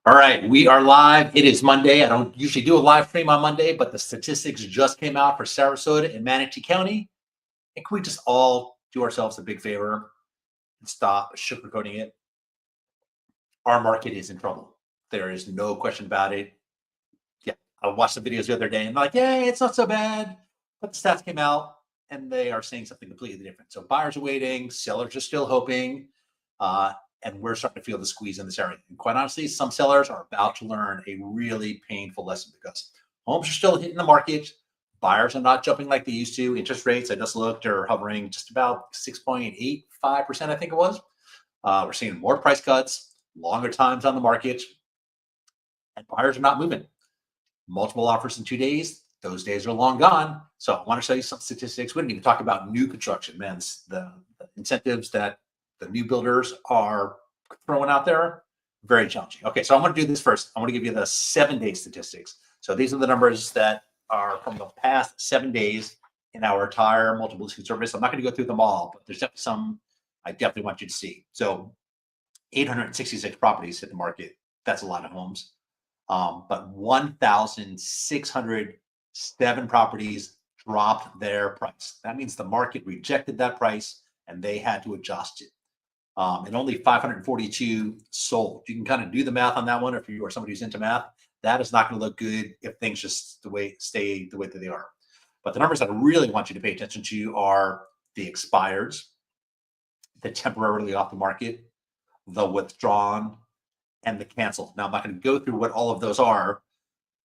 All right, we are live. It is Monday. I don't usually do a live stream on Monday, but the statistics just came out for Sarasota and Manatee County. And can we just all do ourselves a big favor and stop sugarcoating it? Our market is in trouble. There is no question about it. Yeah, I watched the videos the other day and like, yeah, it's not so bad. But the stats came out and they are saying something completely different. So buyers are waiting, sellers are still hoping. Uh, and we're starting to feel the squeeze in this area. And quite honestly, some sellers are about to learn a really painful lesson because homes are still hitting the market. Buyers are not jumping like they used to. Interest rates, I just looked, are hovering just about 6.85%, I think it was. We're seeing more price cuts, longer times on the market, and buyers are not moving. Multiple offers in 2 days. Those days are long gone. So I want to show you some statistics. We didn't even talk about new construction, man. The incentives that the new builders are throwing out there, very challenging. Okay, so I'm going to do this first. I want to give you the 7-day statistics. So these are the numbers that are from the past 7 days in our entire multiple listing service. I'm not going to go through them all, but there's definitely some I definitely want you to see. So 866 properties hit the market. That's a lot of homes. But 1,607 properties dropped their price. That means the market rejected that price and they had to adjust it. And only 542 sold. You can kind of do the math on that one if you are somebody who's into math. That is not going to look good if things just stay the way that they are. But the numbers that I really want you to pay attention to are the expireds, the temporarily off the market, the withdrawn, and the canceled. Now, I'm not going to go through what all of those are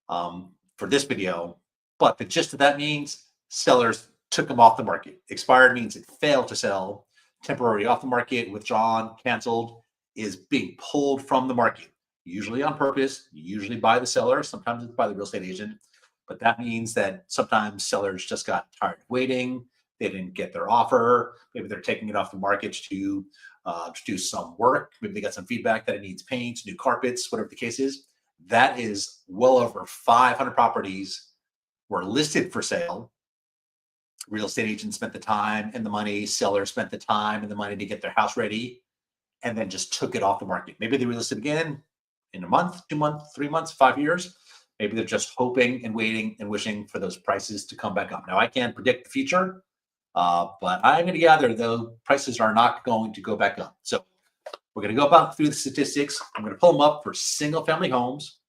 for this video, but the gist of that means sellers took them off the market. Expired means it failed to sell. Temporary off the market, withdrawn, canceled is being pulled from the market, usually on purpose, usually by the seller. Sometimes it's by the real estate agent, but that means that sometimes sellers just got tired of waiting. They didn't get their offer. Maybe they're taking it off the market to do some work. Maybe they got some feedback that it needs paint, new carpets, whatever the case is. That is well over 500 properties were listed for sale. Real estate agents spent the time and the money, sellers spent the time and the money to get their house ready, and then just took it off the market. Maybe they relisted again in a month, 2 months, 3 months, 5 years. Maybe they're just hoping and waiting and wishing for those prices to come back up. Now, I can't predict the future, but I'm going to gather, though, prices are not going to go back up. So we're going to go about through the statistics. I'm going to pull them up for single-family homes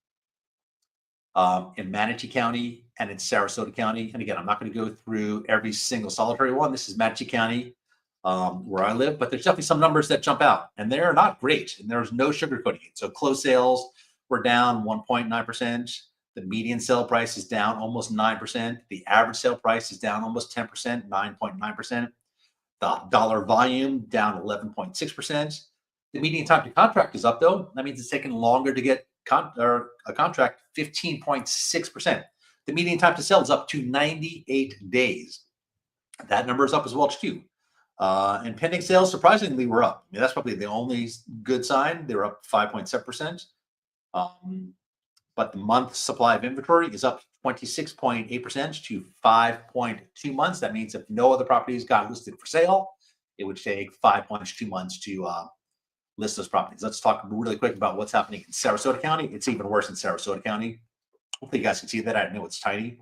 in Manatee County and in Sarasota County. And again, I'm not going to go through every single solitary one. This is Manatee County, where I live, but there's definitely some numbers that jump out, and they're not great, and there's no sugarcoating it. So closed sales were down 1.9%. The median sale price is down almost 9%. The average sale price is down almost 10%, 9.9%. The dollar volume down 11.6%. The median time to contract is up, though. That means it's taking longer to get a contract, 15.6%. The median time to sell is up to 98 days. That number is up as well, too. And pending sales, surprisingly, were up. I mean, that's probably the only good sign. They were up 5.7%. But the month supply of inventory is up 26.8% to 5.2 months. That means if no other properties got listed for sale, it would take 5.2 months to list those properties. Let's talk really quick about what's happening in Sarasota County. It's even worse in Sarasota County. Hopefully you guys can see that. I know it's tiny.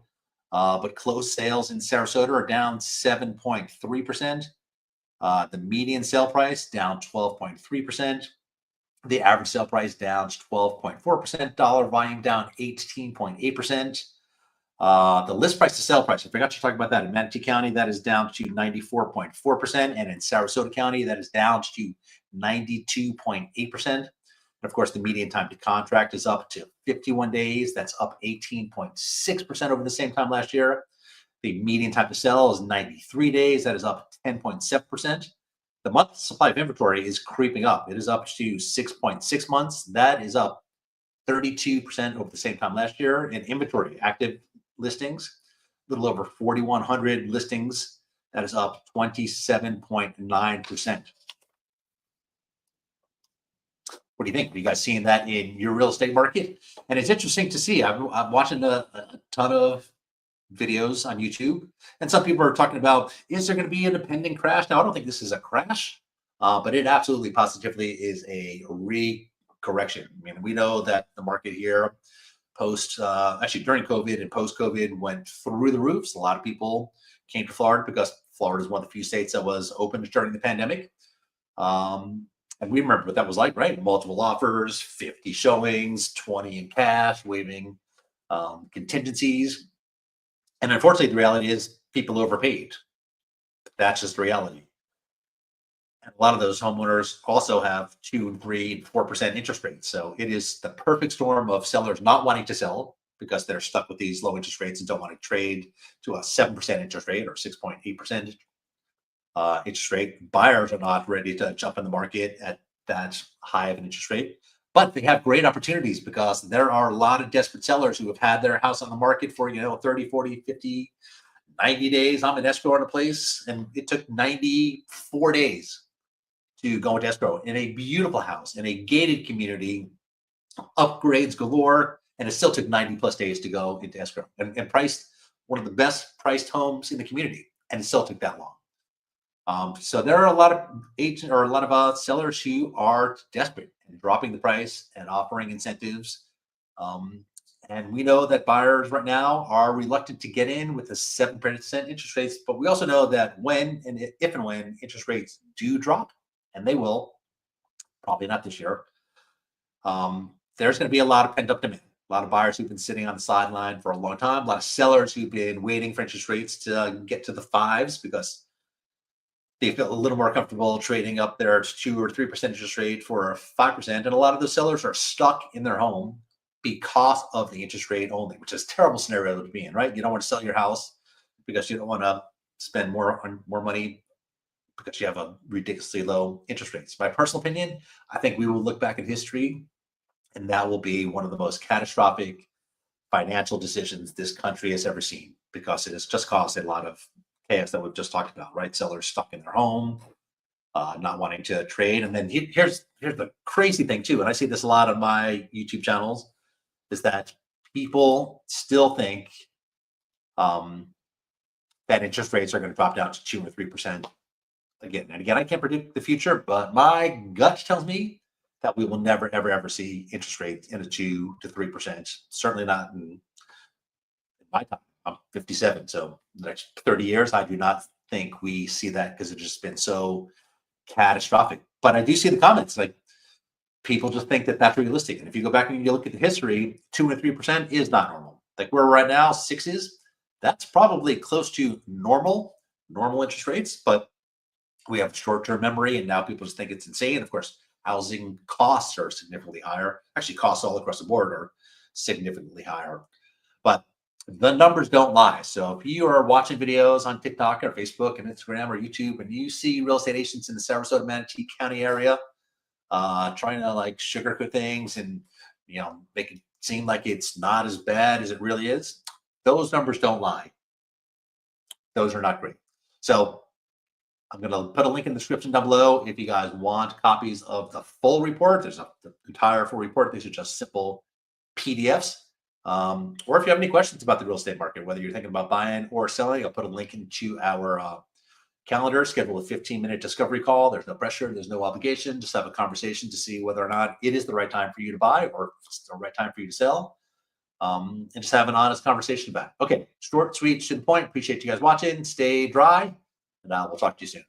But closed sales in Sarasota are down 7.3%. The median sale price down 12.3%. The average sale price down 12.4%. Dollar volume down 18.8%. The list price to sale price, I forgot to talk about that. In Manatee County, that is down to 94.4%. And in Sarasota County, that is down to 92.8%. And of course, the median time to contract is up to 51 days. That's up 18.6% over the same time last year. The median time to sell is 93 days. That is up 10.7%. The month supply of inventory is creeping up. It is up to 6.6 months. That is up 32% over the same time last year. In inventory, active listings, a little over 4,100 listings. That is up 27.9%. What do you think? Are you guys seeing that in your real estate market? And it's interesting to see. I'm watching a ton of videos on YouTube, and some people are talking about, is there going to be an impending crash? Now, I don't think this is a crash, but it absolutely positively is a correction. I mean, we know that the market here actually during COVID and post COVID went through the roofs. A lot of people came to Florida because Florida is one of the few states that was open during the pandemic. And we remember what that was like, right? Multiple offers, 50 showings, 20 in cash, waiving contingencies. And unfortunately, the reality is people overpaid. That's just the reality. And a lot of those homeowners also have 2, 3, 4% interest rates. So it is the perfect storm of sellers not wanting to sell because they're stuck with these low interest rates and don't want to trade to a 7% interest rate or 6.8% interest rate. Buyers are not ready to jump in the market at that high of an interest rate, but they have great opportunities because there are a lot of desperate sellers who have had their house on the market for 30, 40, 50, 90 days. I'm in escrow on a place, and it took 94 days to go into escrow in a beautiful house in a gated community, upgrades galore, and it still took 90 plus days to go into escrow and priced one of the best priced homes in the community, and it still took that long. So there are a lot of agents or a lot of sellers who are desperate and dropping the price and offering incentives. And we know that buyers right now are reluctant to get in with the 7% interest rates, but we also know that if and when interest rates do drop, and they will, probably not this year, there's going to be a lot of pent up demand. A lot of buyers who've been sitting on the sideline for a long time, a lot of sellers who've been waiting for interest rates to get to the fives because they feel a little more comfortable trading up their 2 or 3% interest rate for a 5%. And a lot of those sellers are stuck in their home because of the interest rate only, which is a terrible scenario to be in, right? You don't want to sell your house because you don't want to spend more money because you have a ridiculously low interest rates. My personal opinion, I think we will look back at history and that will be one of the most catastrophic financial decisions this country has ever seen because it has just caused a lot of chaos that we've just talked about, right? Sellers stuck in their home, not wanting to trade. And then here's the crazy thing too, and I see this a lot on my YouTube channels, is that people still think that interest rates are going to drop down to 2 or 3% again. And again, I can't predict the future, but my gut tells me that we will never, ever, ever see interest rates in the 2 to 3%. Certainly not in my time. I'm 57, so the next 30 years, I do not think we see that because it's just been so catastrophic. But I do see the comments, like people just think that that's realistic. And if you go back and you look at the history, 2 and 3% is not normal. Like where we're right now, 6s, that's probably close to normal interest rates, but we have short-term memory and now people just think it's insane. Of course, housing costs are significantly higher. Actually, costs all across the board are significantly higher. But the numbers don't lie. So if you are watching videos on TikTok or Facebook and Instagram or YouTube and you see real estate agents in the Sarasota-Manatee County area trying to like sugarcoat things and make it seem like it's not as bad as it really is, those numbers don't lie. Those are not great. So I'm going to put a link in the description down below if you guys want copies of the full report. There's the entire full report. These are just simple PDFs. Or if you have any questions about the real estate market, whether you're thinking about buying or selling, I'll put a link into our calendar, schedule a 15-minute discovery call. There's no pressure. There's no obligation. Just have a conversation to see whether or not it is the right time for you to buy or it's the right time for you to sell. And just have an honest conversation about it. Okay, short, sweet, to the point. Appreciate you guys watching. Stay dry, and we'll talk to you soon.